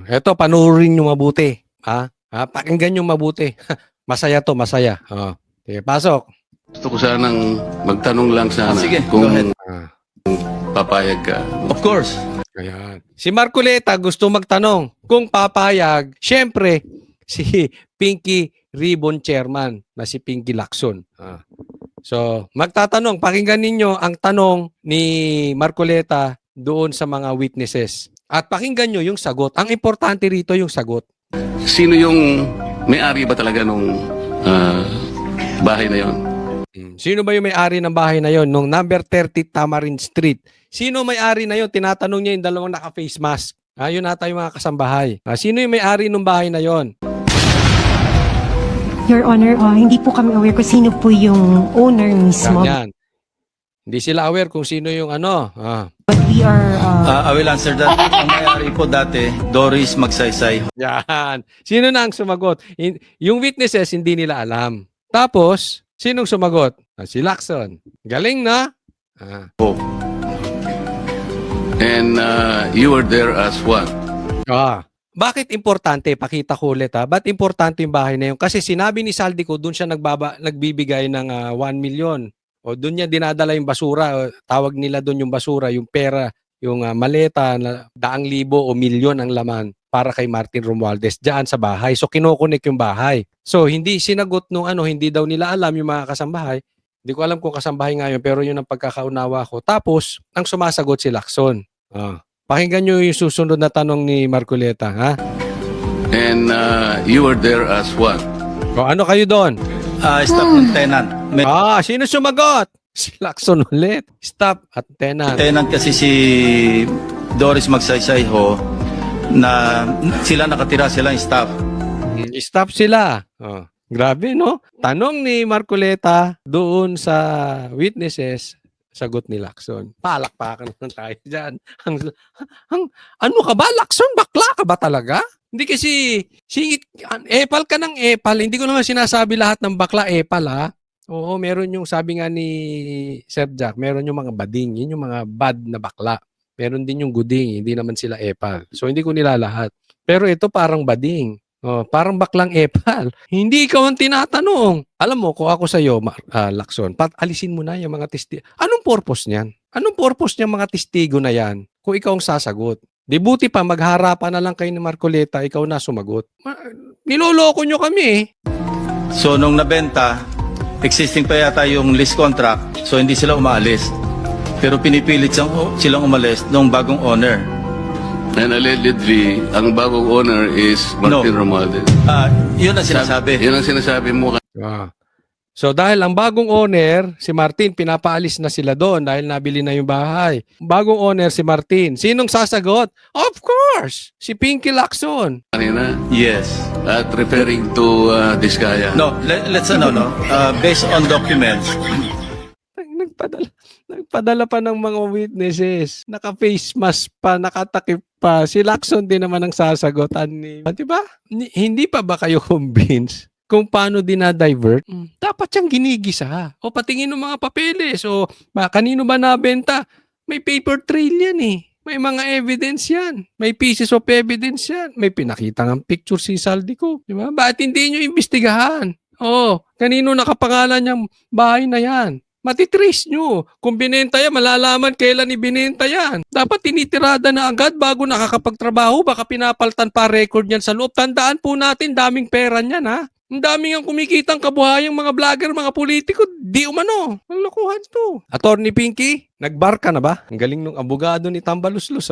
Eto, panuorin nyo mabuti. Pakinggan nyo mabuti. Masaya to, masaya. Sige, pasok. Gusto ko sanang magtanong lang sana Sige, kung go ahead. papayag ka. Of course. Ayan. Si Marcoleta gusto magtanong kung papayag. Siyempre, si Pinky Ribbon Chairman na si Pinky Lacson. So, magtatanong. Pakinggan ninyo ang tanong ni Marcoleta doon sa mga witnesses. At pakinggan nyo yung sagot. Ang importante rito yung sagot. Sino yung may-ari ba talaga nung bahay na yon? Sino ba yung may-ari ng bahay na yon? Nung number 30 Tamarind Street. Sino may-ari na yon? Tinatanong niya yung dalawang naka-face mask. Yun ata yung mga kasambahay. Sino yung may-ari ng bahay na yon? Your Honor, hindi po kami aware kung sino po yung owner mismo. Yan. Hindi sila aware kung sino yung ano. But we are... I will answer that. Ang may-ari po dati, Doris Magsaysay. Yan. Sino na ang sumagot? Yung witnesses, hindi nila alam. Tapos, sinong sumagot? Si Lacson. Galing na. And you were there as what? Bakit importante? Pakita ko ulit Ba't importante yung bahay na yun? Kasi sinabi ni Saldico, doon siya nagbibigay ng 1 million. O doon niya dinadala yung basura. Tawag nila doon yung basura, yung pera, yung maleta na 100,000 o milyon ang laman para kay Martin Romualdez diyan sa bahay. So kinokonek yung bahay. So hindi sinagot nung hindi daw nila alam yung mga kasambahay. Hindi ko alam kung kasambahay nga yun, pero yun ang pagkakaunawa ko. Tapos, ang sumasagot si Lacson. Pakinggan nyo yung susunod na tanong ni Marcoleta, And you were there as what? Ano kayo doon? Staff and tenant. Sino sumagot? Si Lacson ulit. Staff at tenant. Tenant kasi si Doris Magsaysay ho, na sila nakatira, sila yung staff. Staff sila. Grabe, no? Tanong ni Marcoleta doon sa witnesses, sagot ni Lacson. Palakpakan naman tayo dyan. Ano ka ba, Lacson? Bakla ka ba talaga? Hindi kasi, epal ka ng epal. Hindi ko naman sinasabi lahat ng bakla epal, Oo, meron yung sabi nga ni Sir Jack, meron yung mga bading. Yun yung mga bad na bakla. Meron din yung guding. Hindi naman sila epal. So, hindi ko nila lahat. Pero ito parang bading. Parang baklang epal. Hindi ikaw ang tinatanong. Alam mo, kung ako sa'yo, Lacson, alisin mo na yung mga testigo. Anong purpose niyan? Anong purpose niyang mga testigo na yan kung ikaw ang sasagot? Di buti pa, magharapan na lang kayo ni Marcoleta, ikaw na sumagot. Niloloko nyo kami So, nung nabenta, existing pa yata yung lease contract, so hindi sila umaalis. Pero pinipilit silang umalis nung bagong owner. And allegedly, ang bagong owner is Martin Romualdez. Yun ang sinasabi. Yun ang sinasabi mo. So dahil ang bagong owner, si Martin, pinapaalis na sila doon dahil nabili na yung bahay. Bagong owner si Martin. Sinong sasagot? Of course! Si Pinky Lacson. Kanina? Yes. At referring to Diskaya. No, let's based on documents. Nagpadala pa ng mga witnesses. Naka-face mask pa, nakatakip pa. Si Lacson din naman ang sasagotan ni... Diba? Hindi pa ba kayo convinced kung paano dinadivert? Dapat siyang ginigisa. O patingin ng mga papeles. O kanino ba nabenta? May paper trail yan May mga evidence yan. May pieces of evidence yan. May pinakita ng picture si Saldico. Diba? Bakit hindi nyo imbestigahan? Kanino nakapangalan yung bahay na yan? Matitrace nyo. Kung binenta yan, malalaman kailan ibinenta yan. Dapat tinitirada na agad bago nakakapagtrabaho. Baka pinapaltan pa record yan sa loob. Tandaan po natin, daming pera niyan Ang daming ang kumikitang kabuhayang mga vlogger, mga politiko. Di umano. Ang lokohan to. Attorney Pinky, nagbar ka na ba? Ang galing nung abogado ni Tambaluslos